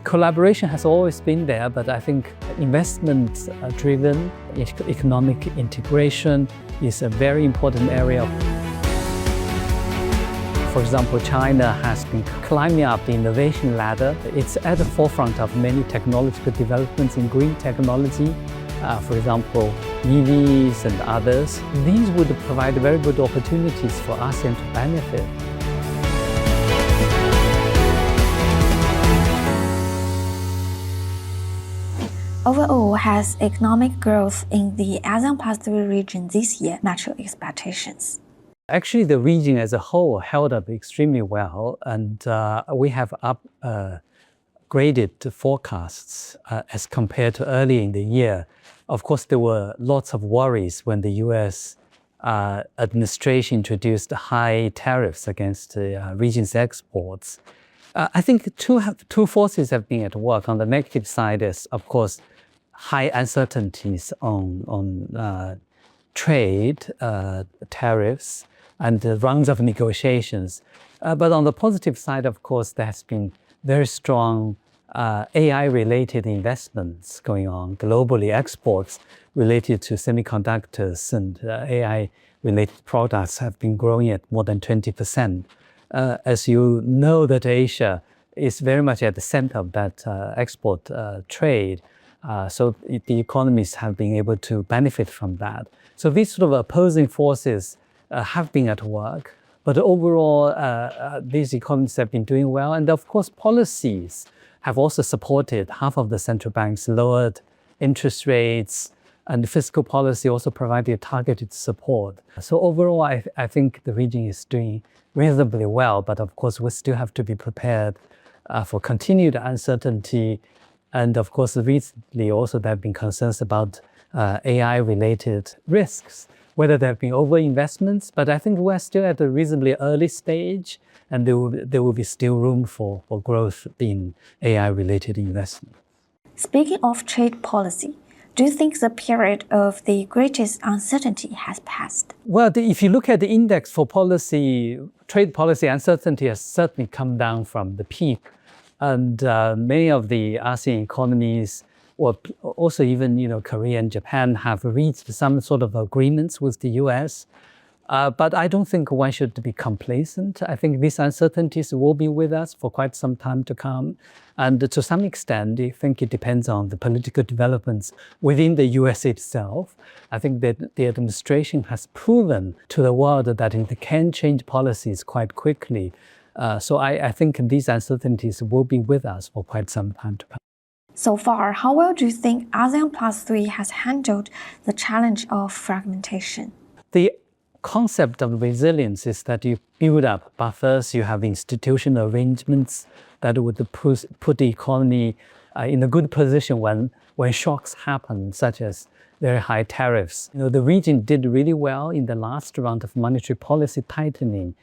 Collaboration has always been there, but I think investment-driven economic integration is a very important area. For example, China has been climbing up the innovation ladder. It's at the forefront of many technological developments in green technology, for example, EVs and others. These would provide very good opportunities for ASEAN to benefit. Overall, has economic growth in the ASEAN+3 region this year met your expectations? Actually, the region as a whole held up extremely well, and we have upgraded the forecasts as compared to earlier in the year. Of course, there were lots of worries when the US administration introduced high tariffs against the region's exports. I think two forces have been at work. On the negative side is, of course, high uncertainties on trade, tariffs, and the rounds of negotiations. But on the positive side, of course, there has been very strong AI-related investments going on globally. Exports related to semiconductors and AI-related products have been growing at more than 20%. As you know, that Asia is very much at the center of that export trade. So the economies have been able to benefit from that. So these sort of opposing forces have been at work, but overall, these economies have been doing well. And of course, policies have also supported. Half of the central banks lowered interest rates, and fiscal policy also provided targeted support. So overall, I think the region is doing reasonably well, but of course, we still have to be prepared for continued uncertainty. And of course, recently also there have been concerns about AI-related risks, whether there have been over-investments, but I think we're still at a reasonably early stage, and there will be still room for growth in AI-related investment. Speaking of trade policy, do you think the period of the greatest uncertainty has passed? Well, if you look at the index for trade policy, uncertainty has certainly come down from the peak. And many of the ASEAN economies, or also even Korea and Japan, have reached some sort of agreements with the US. But I don't think one should be complacent. I think these uncertainties will be with us for quite some time to come. And to some extent, I think it depends on the political developments within the US itself. I think that the administration has proven to the world that it can change policies quite quickly. So I think these uncertainties will be with us for quite some time to come. So far, how well do you think ASEAN+3 has handled the challenge of fragmentation? The concept of resilience is that you build up buffers, you have institutional arrangements that would put the economy in a good position when shocks happen, such as very high tariffs. The region did really well in the last round of monetary policy tightening.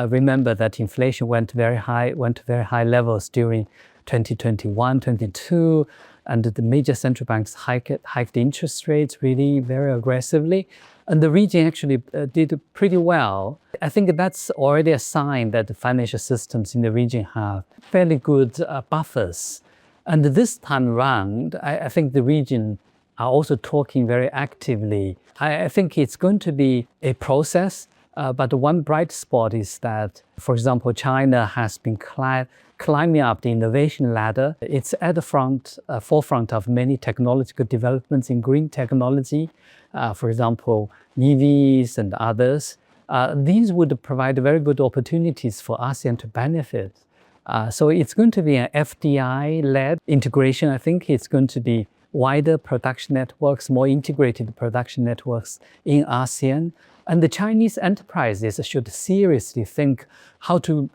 Remember that inflation went to very high levels during 2021, 22, and the major central banks hiked interest rates really very aggressively. And the region actually did pretty well. I think that's already a sign that the financial systems in the region have fairly good buffers. And this time around, I think the region are also talking very actively. I think it's going to be a process. But one bright spot is that, for example, China has been climbing up the innovation ladder. It's at the forefront of many technological developments in green technology, for example, EVs and others. These would provide very good opportunities for ASEAN to benefit. So it's going to be an FDI-led integration. I think it's going to be wider production networks, more integrated production networks in ASEAN. And the Chinese enterprises should seriously think how to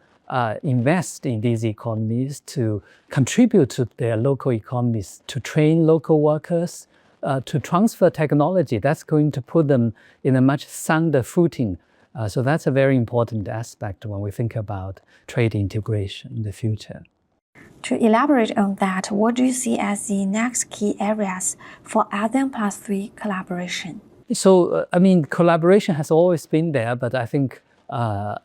invest in these economies, to contribute to their local economies, to train local workers, to transfer technology. That's going to put them in a much sounder footing. So that's a very important aspect when we think about trade integration in the future. To elaborate on that, what do you see as the next key areas for ASEAN+3 collaboration? So, collaboration has always been there, but I think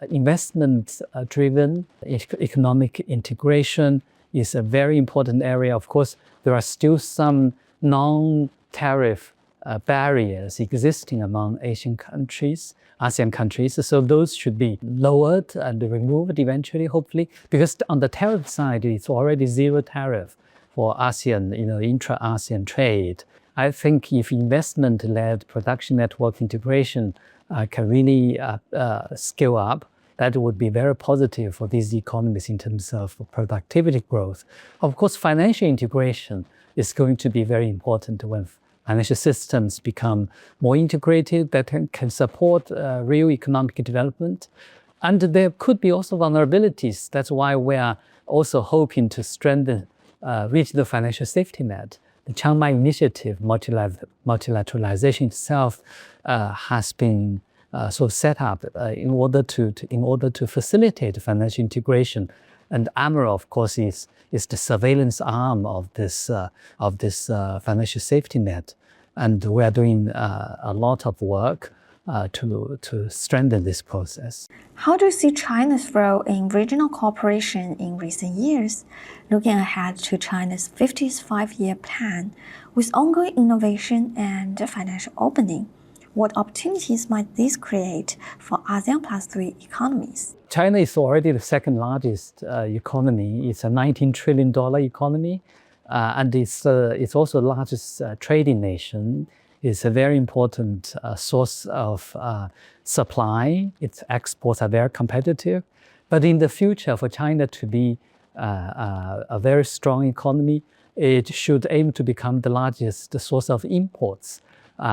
investment-driven economic integration is a very important area. Of course, there are still some non-tariff barriers existing among ASEAN countries, so those should be lowered and removed eventually, hopefully, because on the tariff side, it's already zero tariff for ASEAN, intra-ASEAN trade. I think if investment-led production network integration can really scale up, that would be very positive for these economies in terms of productivity growth. Of course, financial integration is going to be very important when financial systems become more integrated that can support real economic development. And there could be also vulnerabilities. That's why we are also hoping to strengthen regional financial safety net. The Chiang Mai Initiative, multilateralization itself, has been set up in order to facilitate financial integration. And AMRO, of course, is the surveillance arm of this financial safety net. And we are doing a lot of work to strengthen this process. How do you see China's role in regional cooperation in recent years? Looking ahead to China's 50th five-year plan, with ongoing innovation and financial opening, what opportunities might this create for ASEAN+3 economies? China is already the second largest economy. It's a $19 trillion economy, and it's also the largest trading nation. It's a very important source of supply. Its exports are very competitive. But in the future, for China to be a very strong economy, it should aim to become the largest source of imports,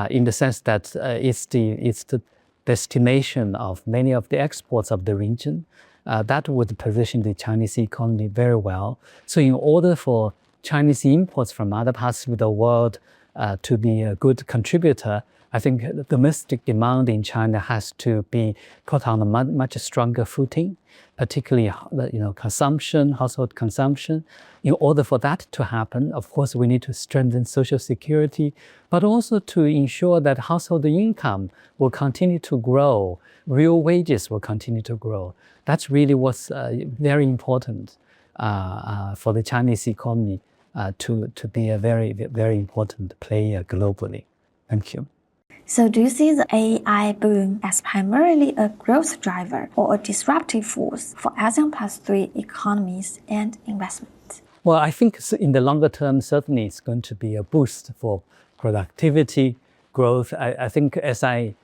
in the sense that it's the destination of many of the exports of the region. That would position the Chinese economy very well. So in order for Chinese imports from other parts of the world to be a good contributor, I think domestic demand in China has to be put on a much stronger footing, particularly consumption, household consumption. In order for that to happen, of course, we need to strengthen social security, but also to ensure that household income will continue to grow, real wages will continue to grow. That's really what's very important for the Chinese economy to be a very, very important player globally. Thank you. So do you see the AI boom as primarily a growth driver or a disruptive force for ASEAN+3 economies and investment? Well, I think in the longer term, certainly it's going to be a boost for productivity, growth. I think as I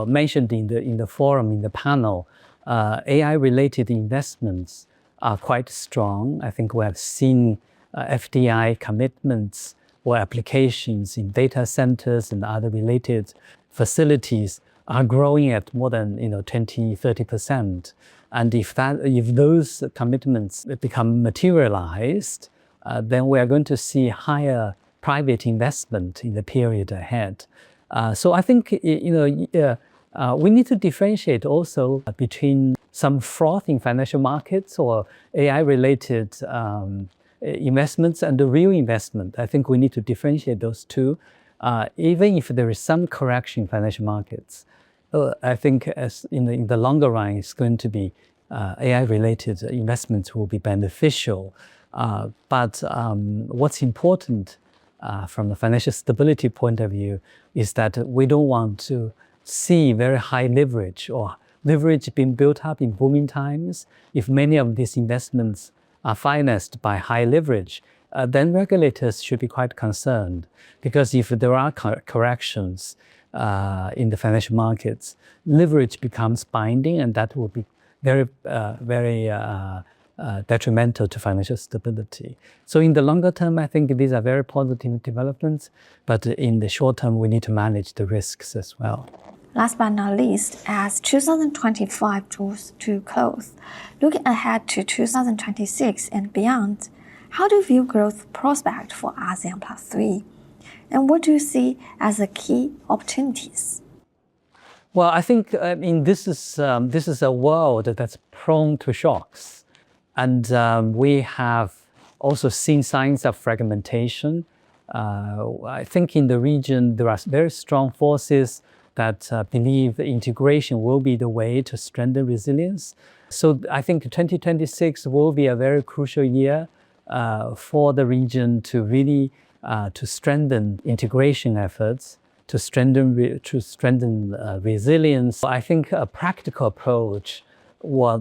mentioned in the forum, in the panel, AI-related investments are quite strong. I think we have seen FDI commitments or applications in data centers and other related facilities are growing at more than 20-30%. And if those commitments become materialized, then we are going to see higher private investment in the period ahead. So I think we need to differentiate also between some froth in financial markets or AI-related investments and the real investment. I think we need to differentiate those two. Even if there is some correction in financial markets, I think as in the longer run, it's going to be AI-related investments will be beneficial. But what's important from the financial stability point of view is that we don't want to see very high leverage or leverage being built up in booming times. If many of these investments are financed by high leverage, then regulators should be quite concerned, because if there are corrections in the financial markets, leverage becomes binding, and that will be very detrimental to financial stability. So in the longer term, I think these are very positive developments, but in the short term, we need to manage the risks as well. Last but not least, as 2025 draws to close, looking ahead to 2026 and beyond, how do you view growth prospect for ASEAN+3? And what do you see as the key opportunities? Well, I think this is a world that's prone to shocks, and we have also seen signs of fragmentation. I think in the region there are very strong forces that believe integration will be the way to strengthen resilience. So I think 2026 will be a very crucial year for the region to really to strengthen integration efforts, to strengthen resilience. I think a practical approach or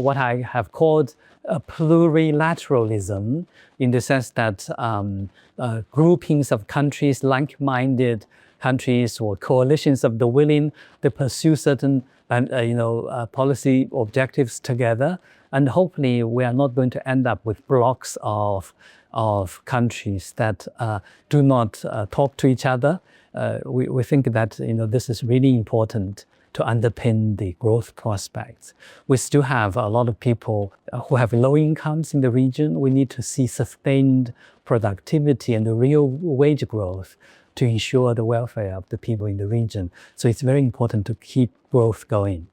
what I have called a plurilateralism, in the sense that groupings of countries, like-minded countries or coalitions of the willing to pursue certain policy objectives together. And hopefully we are not going to end up with blocks of countries that do not talk to each other. We think that this is really important to underpin the growth prospects. We still have a lot of people who have low incomes in the region. We need to see sustained productivity and the real wage growth to ensure the welfare of the people in the region. So it's very important to keep growth going.